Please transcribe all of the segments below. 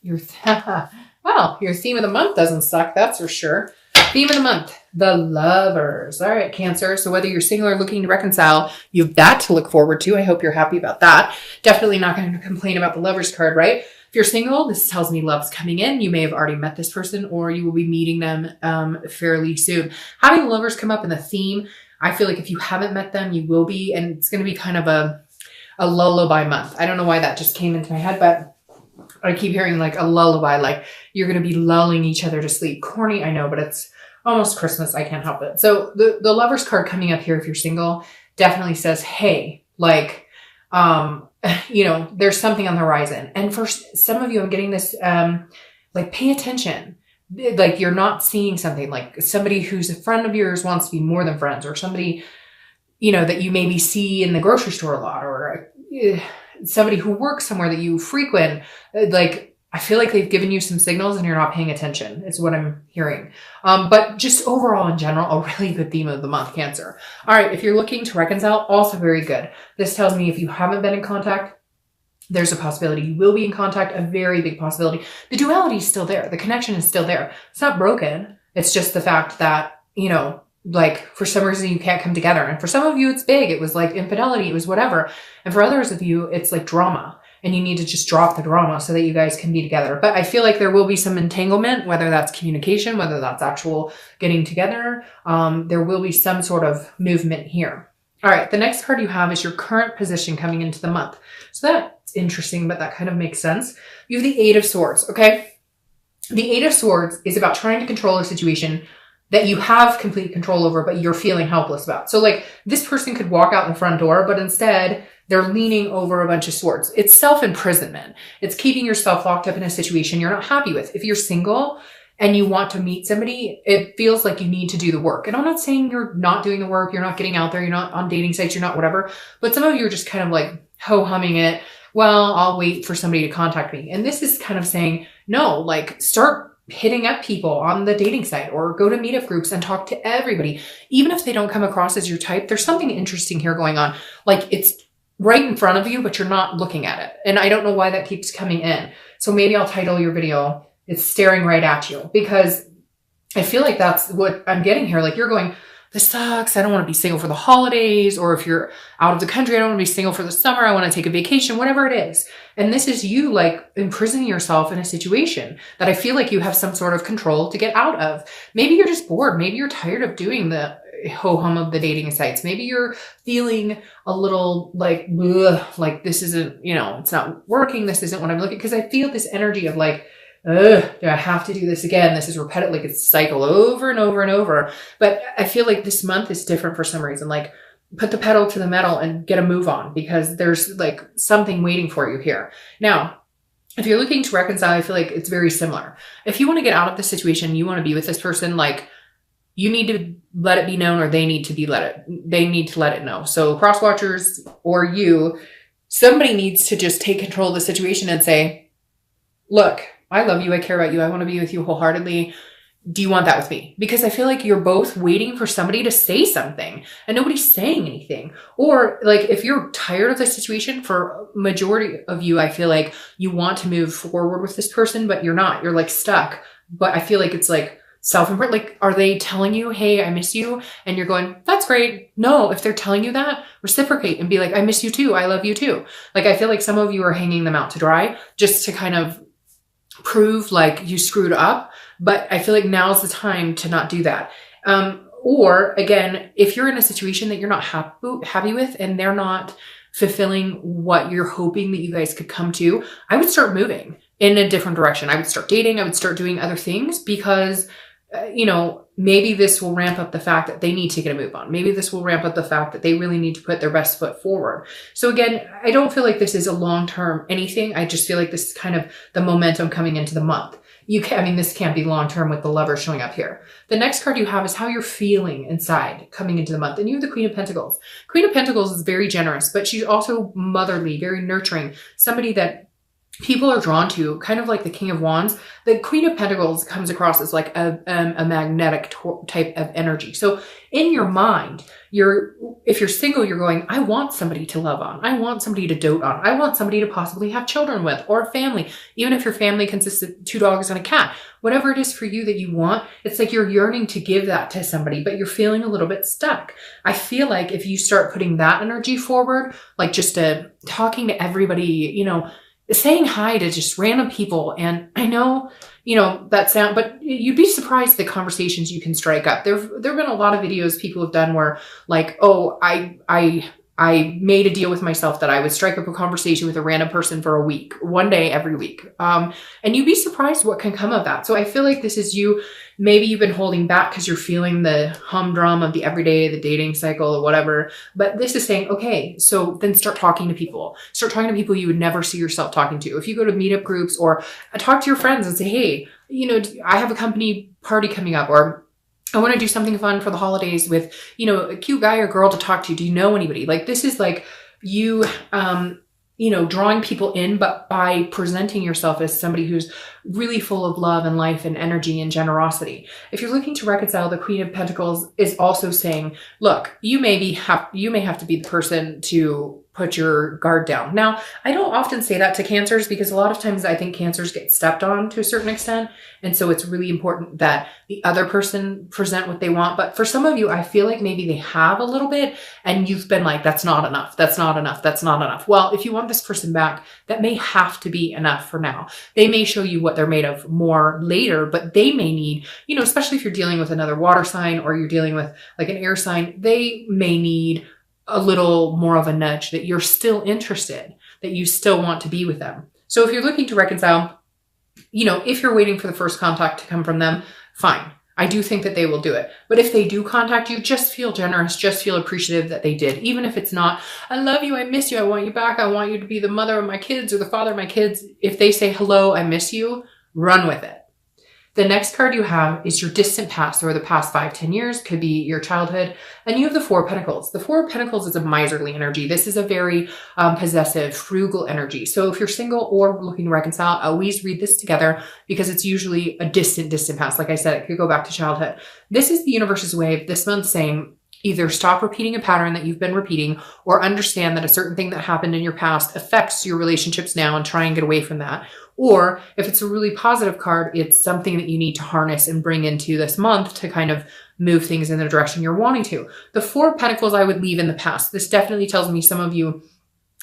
Well, your theme of the month doesn't suck, that's for sure. Theme of the month, the lovers. All right, Cancer. So whether you're single or looking to reconcile, you have that to look forward to. I hope you're happy about that. Definitely not going to complain about the lovers card, right? If you're single, this tells me love's coming in. You may have already met this person or you will be meeting them fairly soon. Having the lovers come up in the theme, I feel like if you haven't met them, you will be. And it's going to be kind of a lullaby month. I don't know why that just came into my head, but I keep hearing like a lullaby, like you're going to be lulling each other to sleep. Corny, I know, but it's almost Christmas. I can't help it. So the lovers card coming up here, if you're single, definitely says, hey, like, there's something on the horizon. And for some of you, I'm getting this, like, pay attention. Like you're not seeing something, like somebody who's a friend of yours wants to be more than friends, or somebody, that you maybe see in the grocery store a lot, or somebody who works somewhere that you frequent. Like, I feel like they've given you some signals and you're not paying attention is what I'm hearing. But just overall in general, a really good theme of the month, Cancer. All right. If you're looking to reconcile, also very good. This tells me if you haven't been in contact, there's a possibility you will be in contact, a very big possibility. The duality is still there. The connection is still there. It's not broken. It's just the fact that, like for some reason you can't come together. And for some of you, it's big. It was like infidelity. It was whatever. And for others of you, it's like drama. And you need to just drop the drama so that you guys can be together. But I feel like there will be some entanglement, whether that's communication, whether that's actual getting together. There will be some sort of movement here. All right. The next card you have is your current position coming into the month. So that's interesting, but that kind of makes sense. You have the Eight of Swords. Okay. The Eight of Swords is about trying to control a situation that you have complete control over, but you're feeling helpless about. So like this person could walk out the front door, but instead they're leaning over a bunch of swords. It's self-imprisonment. It's keeping yourself locked up in a situation you're not happy with. If you're single and you want to meet somebody, it feels like you need to do the work. And I'm not saying you're not doing the work. You're not getting out there. You're not on dating sites. You're not whatever. But some of you are just kind of like ho-humming it. Well, I'll wait for somebody to contact me. And this is kind of saying, no, like start hitting up people on the dating site or go to meetup groups and talk to everybody. Even if they don't come across as your type, there's something interesting here going on. Like it's right in front of you, but you're not looking at it. And I don't know why that keeps coming in. So maybe I'll title your video, It's Staring Right at You, because I feel like that's what I'm getting here. Like you're going, this sucks. I don't want to be single for the holidays. Or if you're out of the country, I don't want to be single for the summer. I want to take a vacation, whatever it is. And this is you like imprisoning yourself in a situation that I feel like you have some sort of control to get out of. Maybe you're just bored. Maybe you're tired of doing the ho-hum of the dating sites. Maybe you're feeling a little like, ugh, like this isn't, it's not working. This isn't what I'm looking, because I feel this energy of like, ugh, do I have to do this again? This is repetitive, like it's cycle over and over and over. But I feel like this month is different for some reason. Like put the pedal to the metal and get a move on, because there's like something waiting for you here. Now, if you're looking to reconcile, I feel like it's very similar. If you want to get out of the situation, you want to be with this person, like you need to let it be known, or they need to let it know. So cross watchers or somebody needs to just take control of the situation and say, look, I love you. I care about you. I want to be with you wholeheartedly. Do you want that with me? Because I feel like you're both waiting for somebody to say something and nobody's saying anything. Or like if you're tired of the situation, for majority of you, I feel like you want to move forward with this person, but you're not. You're like stuck. But I feel like it's like self-improvement. Like, are they telling you, hey, I miss you? And you're going, that's great. No, if they're telling you that, reciprocate and be like, I miss you too. I love you too. Like, I feel like some of you are hanging them out to dry just to kind of prove like you screwed up. But I feel like now's the time to not do that. Or again, if you're in a situation that you're not happy with and they're not fulfilling what you're hoping that you guys could come to, I would start moving in a different direction. I would start dating. I would start doing other things, because maybe this will ramp up the fact that they need to get a move on. Maybe this will ramp up the fact that they really need to put their best foot forward. So again, I don't feel like this is a long-term anything. I just feel like this is kind of the momentum coming into the month. This can't be long-term with the lover showing up here. The next card you have is how you're feeling inside coming into the month. And you have the Queen of Pentacles. Queen of Pentacles is very generous, but she's also motherly, very nurturing, somebody that people are drawn to, kind of like the King of Wands. The Queen of Pentacles comes across as like a magnetic type of energy. So in your mind, if you're single, you're going, I want somebody to love on. I want somebody to dote on. I want somebody to possibly have children with, or a family. Even if your family consists of 2 dogs and a cat, whatever it is for you that you want, it's like you're yearning to give that to somebody, but you're feeling a little bit stuck. I feel like if you start putting that energy forward, like just talking to everybody, you know, saying hi to just random people. And I know, you know, but you'd be surprised the conversations you can strike up. There've been a lot of videos people have done where like, oh, I made a deal with myself that I would strike up a conversation with a random person for a week, one day every week. And you'd be surprised what can come of that. So I feel like this is you. Maybe you've been holding back because you're feeling the humdrum of the everyday, the dating cycle or whatever. But this is saying, okay, so then start talking to people. Start talking to people you would never see yourself talking to. If you go to meetup groups or talk to your friends and say, hey, you know, I have a company party coming up, or I want to do something fun for the holidays with, you know, a cute guy or girl to talk to. Do you know anybody? Like this is like you, you know, drawing people in, but by presenting yourself as somebody who's really full of love and life and energy and generosity. If you're looking to reconcile, the Queen of Pentacles is also saying, look, you may have to be the person to put your guard down. Now, I don't often say that to Cancers because a lot of times I think Cancers get stepped on to a certain extent. And so it's really important that the other person present what they want. But for some of you, I feel like maybe they have a little bit and you've been like, that's not enough. That's not enough. That's not enough. Well, if you want this person back, that may have to be enough for now. They may show you what they're made of more later, but they may need, you know, especially if you're dealing with another water sign or you're dealing with like an air sign, they may need a little more of a nudge that you're still interested, that you still want to be with them. So if you're looking to reconcile, you know, if you're waiting for the first contact to come from them, fine. I do think that they will do it. But if they do contact you, just feel generous, just feel appreciative that they did. Even if it's not, I love you, I miss you, I want you back, I want you to be the mother of my kids or the father of my kids. If they say, hello, I miss you, run with it. The next card you have is your distant past, or the past 5-10 years, could be your childhood. And you have the Four of Pentacles. The Four of Pentacles is a miserly energy. This is a very possessive, frugal energy. So if you're single or looking to reconcile, always read this together because it's usually a distant past. Like I said, it could go back to childhood. This is the universe's way of this month saying, either stop repeating a pattern that you've been repeating or understand that a certain thing that happened in your past affects your relationships now and try and get away from that. Or if it's a really positive card, it's something that you need to harness and bring into this month to kind of move things in the direction you're wanting to. The Four of Pentacles I would leave in the past. This definitely tells me some of you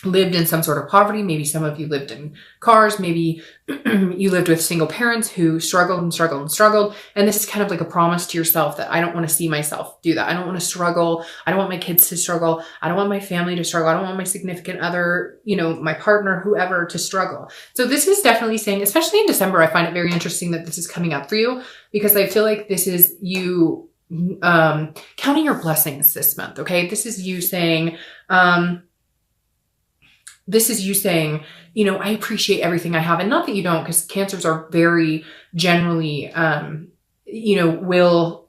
lived in some sort of poverty. Maybe some of you lived in cars. Maybe you lived with single parents who struggled and struggled and struggled. And this is kind of like a promise to yourself that I don't want to see myself do that. I don't want to struggle. I don't want my kids to struggle. I don't want my family to struggle. I don't want my significant other, you know, my partner, whoever, to struggle. So this is definitely saying, especially in December, I find it very interesting that this is coming up for you because I feel like this is you counting your blessings this month. Okay. This is you saying, you know, I appreciate everything I have. And not that you don't, because Cancers are very generally, you know, will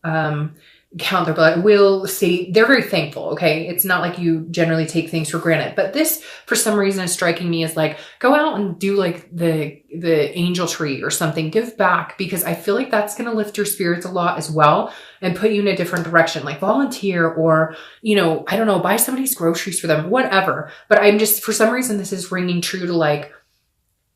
count their blood, will say they're very thankful. Okay. It's not like you generally take things for granted, but this for some reason is striking me as like, go out and do like the angel tree or something, give back, because I feel like that's going to lift your spirits a lot as well and put you in a different direction, like volunteer or, you know, I don't know, buy somebody's groceries for them, whatever. But I'm just, for some reason, this is ringing true to like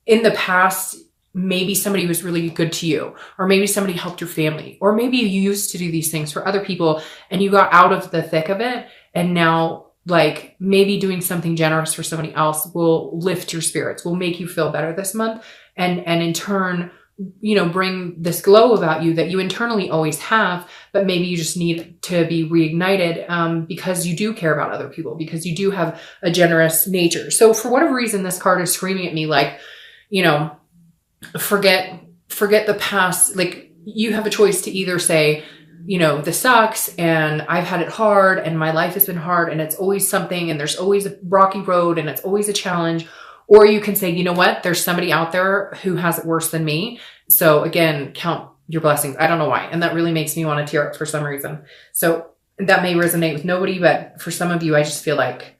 in the past, maybe somebody was really good to you, or maybe somebody helped your family, or maybe you used to do these things for other people and you got out of the thick of it. And now like maybe doing something generous for somebody else will lift your spirits, will make you feel better this month. And in turn, you know, bring this glow about you that you internally always have, but maybe you just need to be reignited because you do care about other people, because you do have a generous nature. So for whatever reason, this card is screaming at me like, you know, forget the past. Like you have a choice to either say, you know, this sucks and I've had it hard and my life has been hard and it's always something and there's always a rocky road and it's always a challenge. Or you can say, you know what, there's somebody out there who has it worse than me. So again, count your blessings. I don't know why. And that really makes me want to tear up for some reason. So that may resonate with nobody, but for some of you, I just feel like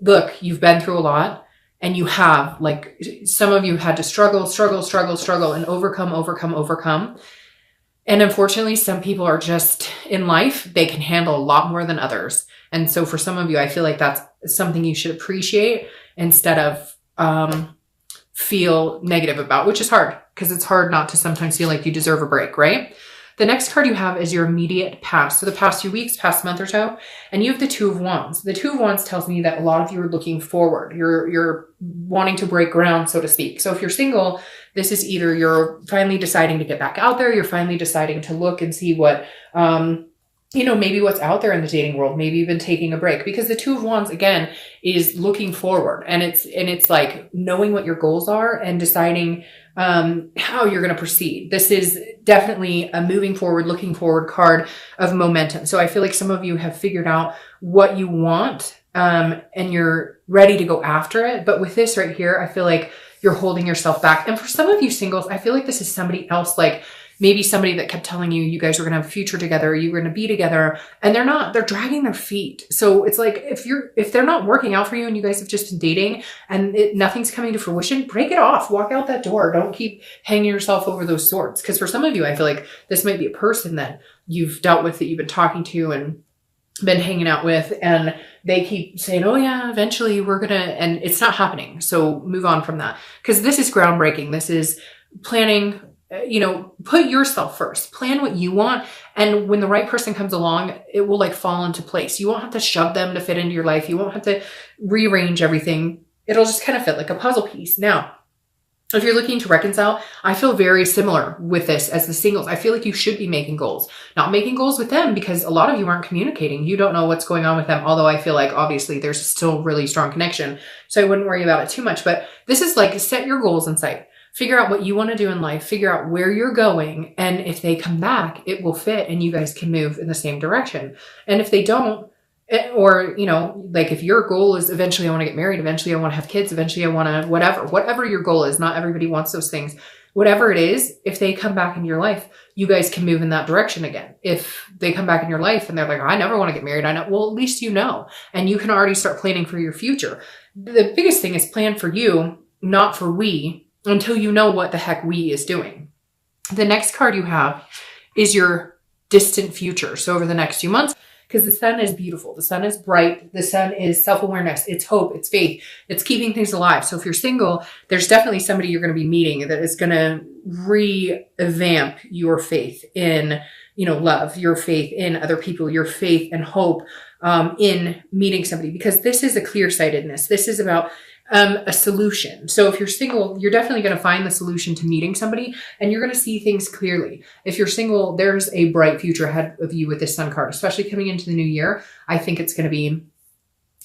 look, you've been through a lot. and you have, like, some of you had to struggle and overcome. And unfortunately, some people are just in life, they can handle a lot more than others. And so for some of you, I feel like that's something you should appreciate instead of feel negative about, which is hard because it's hard not to sometimes feel like you deserve a break, right? The next card you have is your immediate past. So the past few weeks, past month or so, and you have the Two of Wands. The Two of Wands tells me that a lot of you are looking forward. You're wanting to break ground, so to speak. So if you're single, this is either you're finally deciding to get back out there, you're finally deciding to look and see what, maybe what's out there in the dating world. Maybe you've been taking a break, because the Two of Wands, again, is looking forward, and it's like knowing what your goals are and deciding how you're going to proceed. This is definitely a moving forward, looking forward card of momentum. So I feel like some of you have figured out what you want, and you're ready to go after it. But with this right here, I feel like you're holding yourself back. And for some of you singles, I feel like this is somebody else, like maybe somebody that kept telling you, you guys were going to have a future together, you were going to be together, and they're dragging their feet. So it's like, if they're not working out for you and you guys have just been dating and nothing's coming to fruition, break it off, walk out that door. Don't keep hanging yourself over those swords. Because for some of you, I feel like this might be a person that you've dealt with, that you've been talking to and been hanging out with, and they keep saying, oh yeah, eventually we're gonna, and it's not happening. So move on from that, because this is groundbreaking. This is planning. Put yourself first, plan what you want. And when the right person comes along, it will like fall into place. You won't have to shove them to fit into your life. You won't have to rearrange everything. It'll just kind of fit like a puzzle piece. Now, if you're looking to reconcile, I feel very similar with this as the singles. I feel like you should be making goals, not making goals with them, because a lot of you aren't communicating. You don't know what's going on with them. Although I feel like obviously there's still really strong connection. So I wouldn't worry about it too much, but this is like, set your goals in sight. Figure out what you want to do in life, figure out where you're going. And if they come back, it will fit and you guys can move in the same direction. And if they don't, or, like if your goal is eventually I want to get married, eventually I want to have kids, eventually I want to, whatever your goal is, not everybody wants those things. Whatever it is, if they come back into your life, you guys can move in that direction again. If they come back in your life and they're like, I never want to get married, well, at least and you can already start planning for your future. The biggest thing is plan for you, not for we, until you know what the heck we is doing. The next card you have is your distant future. So over the next few months, because the sun is beautiful, the sun is bright, the sun is self-awareness, it's hope, it's faith, it's keeping things alive. So if you're single, there's definitely somebody you're going to be meeting that is going to revamp your faith in, love, your faith in other people, your faith and hope in meeting somebody, because this is a clear-sightedness. This is about a solution. So if you're single, you're definitely going to find the solution to meeting somebody, and you're going to see things clearly. If you're single, there's a bright future ahead of you with this sun card, especially coming into the new year. I think it's going to be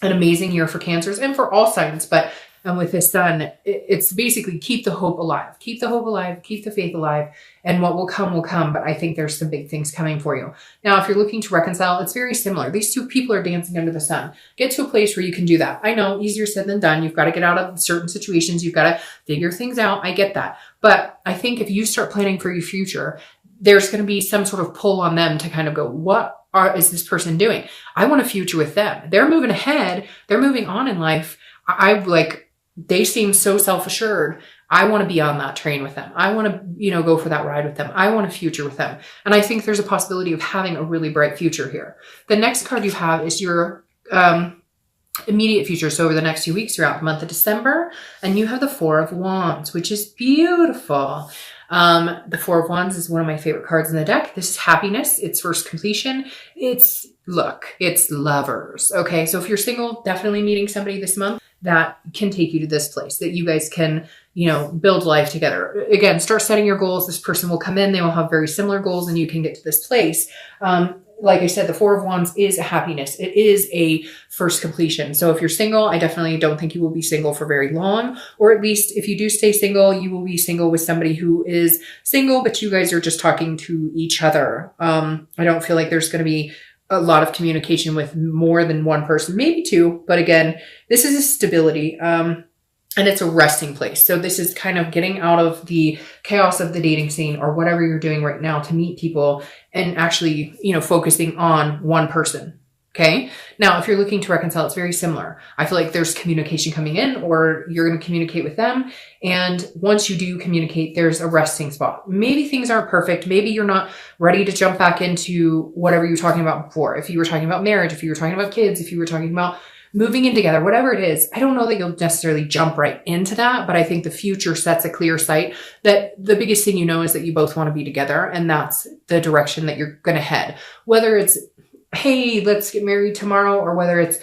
an amazing year for Cancers and for all signs. But with this sun, it's basically keep the hope alive, keep the faith alive, and what will come will come. But I think there's some big things coming for you. Now, if you're looking to reconcile, it's very similar. These two people are dancing under the sun. Get to a place where you can do that. I know, easier said than done. You've got to get out of certain situations. You've got to figure things out. I get that. But I think if you start planning for your future, there's going to be some sort of pull on them to kind of go, what is this person doing? I want a future with them. They're moving ahead. They're moving on in life. They seem so self-assured. I want to be on that train with them. I want to, go for that ride with them. I want a future with them. And I think there's a possibility of having a really bright future here. The next card you have is your immediate future. So over the next few weeks, you're out the month of December, and you have the Four of Wands, which is beautiful. The Four of Wands is one of my favorite cards in the deck. This is happiness. It's first completion. It's lovers. Okay. So if you're single, definitely meeting somebody this month that can take you to this place, that you guys can, build life together. Again, start setting your goals. This person will come in, they will have very similar goals, and you can get to this place. Like I said, the Four of Wands is a happiness. It is a first completion. So if you're single, I definitely don't think you will be single for very long, or at least if you do stay single, you will be single with somebody who is single, but you guys are just talking to each other. I don't feel like there's going to be a lot of communication with more than one person, maybe two. But again, this is a stability, and it's a resting place. So this is kind of getting out of the chaos of the dating scene or whatever you're doing right now to meet people and actually, focusing on one person. Okay. Now, if you're looking to reconcile, it's very similar. I feel like there's communication coming in, or you're going to communicate with them. And once you do communicate, there's a resting spot. Maybe things aren't perfect. Maybe you're not ready to jump back into whatever you were talking about before. If you were talking about marriage, if you were talking about kids, if you were talking about moving in together, whatever it is, I don't know that you'll necessarily jump right into that, but I think the future sets a clear sight that the biggest thing you know is that you both want to be together, and that's the direction that you're going to head. Whether it's, hey, let's get married tomorrow, or whether it's,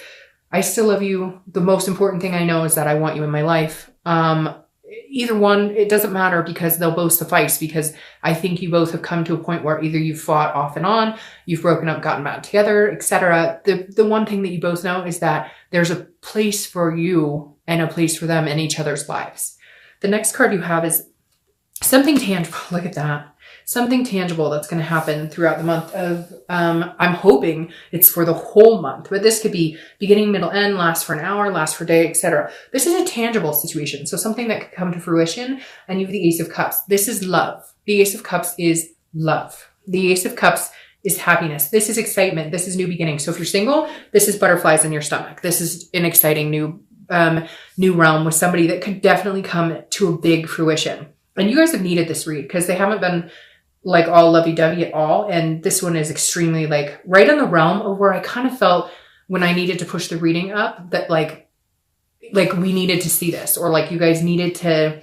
I still love you. The most important thing I know is that I want you in my life. Either one, it doesn't matter, because they'll both suffice, because I think you both have come to a point where either you've fought off and on, you've broken up, gotten back together, etc. The one thing that you both know is that there's a place for you and a place for them in each other's lives. The next card you have is something tangible. Look at that. Something tangible that's going to happen throughout the month of, I'm hoping it's for the whole month, but this could be beginning, middle, end, last for an hour, last for a day, etc. This is a tangible situation. So something that could come to fruition, and you have the Ace of Cups. This is love. The Ace of Cups is love. The Ace of Cups is happiness. This is excitement. This is new beginning. So if you're single, this is butterflies in your stomach. This is an exciting new realm with somebody that could definitely come to a big fruition. And you guys have needed this read, because they haven't been like all lovey-dovey at all. And this one is extremely like right in the realm of where I kind of felt when I needed to push the reading up that like we needed to see this, or like you guys needed to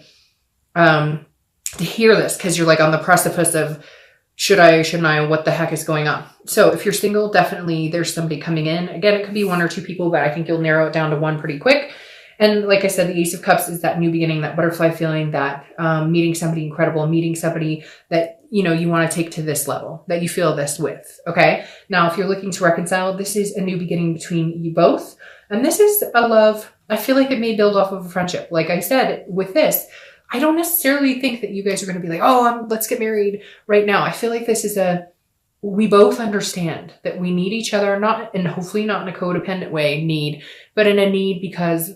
hear this, because you're like on the precipice of should I, shouldn't I, what the heck is going on? So if you're single, definitely there's somebody coming in. Again, it could be one or two people, but I think you'll narrow it down to one pretty quick. And like I said, the Ace of Cups is that new beginning, that butterfly feeling, that meeting somebody incredible, meeting somebody that, you know, you want to take to this level, that you feel this with. Okay. Now, if you're looking to reconcile, this is a new beginning between you both. And this is a love. I feel like it may build off of a friendship. Like I said, with this, I don't necessarily think that you guys are going to be like, oh, let's get married right now. I feel like this is we both understand that we need each other, not, and hopefully not in a codependent way, but in a need because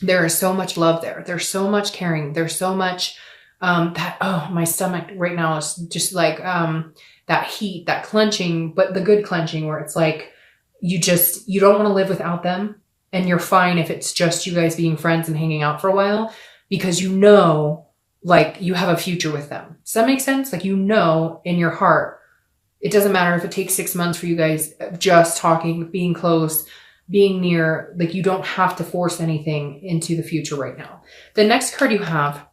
there is so much love there. There's so much caring. There's so much my stomach right now is just like that heat, that clenching, but the good clenching where it's like you don't want to live without them, and you're fine if it's just you guys being friends and hanging out for a while, because you know, like, you have a future with them. Does that make sense? Like, you know, in your heart, it doesn't matter if it takes 6 months for you guys just talking, being close, being near, like, you don't have to force anything into the future right now. The next card you have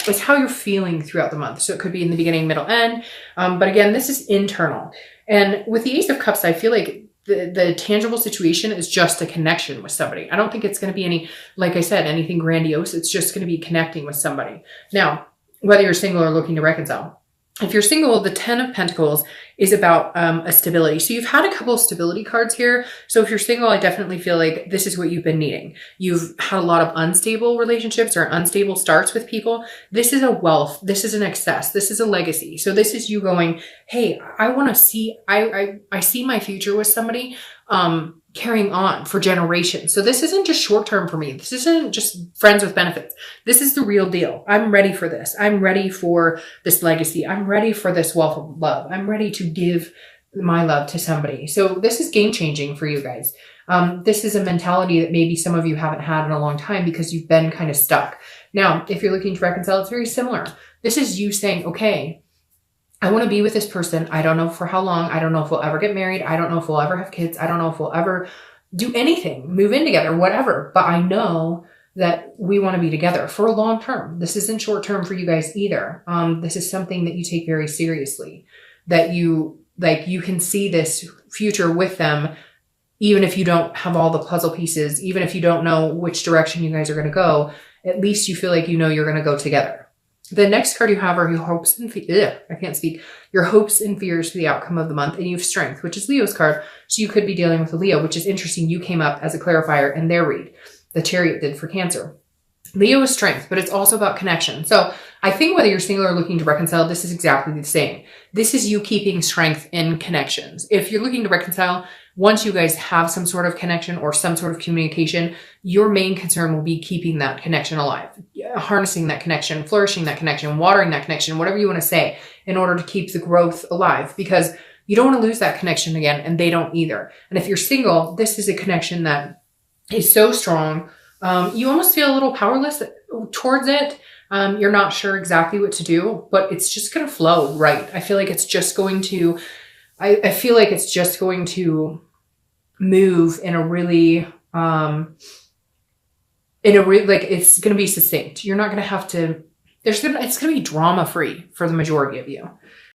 is how you're feeling throughout the month. So it could be in the beginning, middle, end. But again, this is internal. And with the Ace of Cups, I feel like the tangible situation is just a connection with somebody. I don't think it's going to be any, like I said, anything grandiose. It's just going to be connecting with somebody. Now, whether you're single or looking to reconcile, if you're single, the 10 of Pentacles is about a stability. So you've had a couple of stability cards here. So if you're single, I definitely feel like this is what you've been needing. You've had a lot of unstable relationships or unstable starts with people. This is a wealth. This is an excess. This is a legacy. So this is you going, hey, I want to see, I see my future with somebody carrying on for generations. So this isn't just short term for me. This isn't just friends with benefits. This is the real deal. I'm ready for this. I'm ready for this legacy. I'm ready for this wealth of love. I'm ready to give my love to somebody. So this is game changing for you guys. This is a mentality that maybe some of you haven't had in a long time because you've been kind of stuck. Now, if you're looking to reconcile, it's very similar. This is you saying, okay, I want to be with this person. I don't know for how long. I don't know if we'll ever get married. I don't know if we'll ever have kids. I don't know if we'll ever do anything, move in together, whatever. But I know that we want to be together for a long term. This isn't short term for you guys either. This is something that you take very seriously, that you can see this future with them, even if you don't have all the puzzle pieces, even if you don't know which direction you guys are going to go, at least you feel like you know you're going to go together. The next card you have are your hopes and your hopes and fears for the outcome of the month. And you have Strength, which is Leo's card. So you could be dealing with a Leo, which is interesting. You came up as a clarifier in their read. The Chariot did for Cancer. Leo is Strength, but it's also about connection. So I think whether you're single or looking to reconcile, this is exactly the same. This is you keeping strength in connections. If you're looking to reconcile, once you guys have some sort of connection or some sort of communication, your main concern will be keeping that connection alive, harnessing that connection, flourishing that connection, watering that connection, whatever you want to say, in order to keep the growth alive. Because You don't want to lose that connection again, and they don't either. And if you're single, this is a connection that is so strong. You almost feel a little powerless towards it. You're not sure exactly what to do, but it's just going to flow right. I feel like it's just going to, I feel like it's just going to move in a really, like it's going to be succinct. You're not going to have to, it's going to be drama free for the majority of you.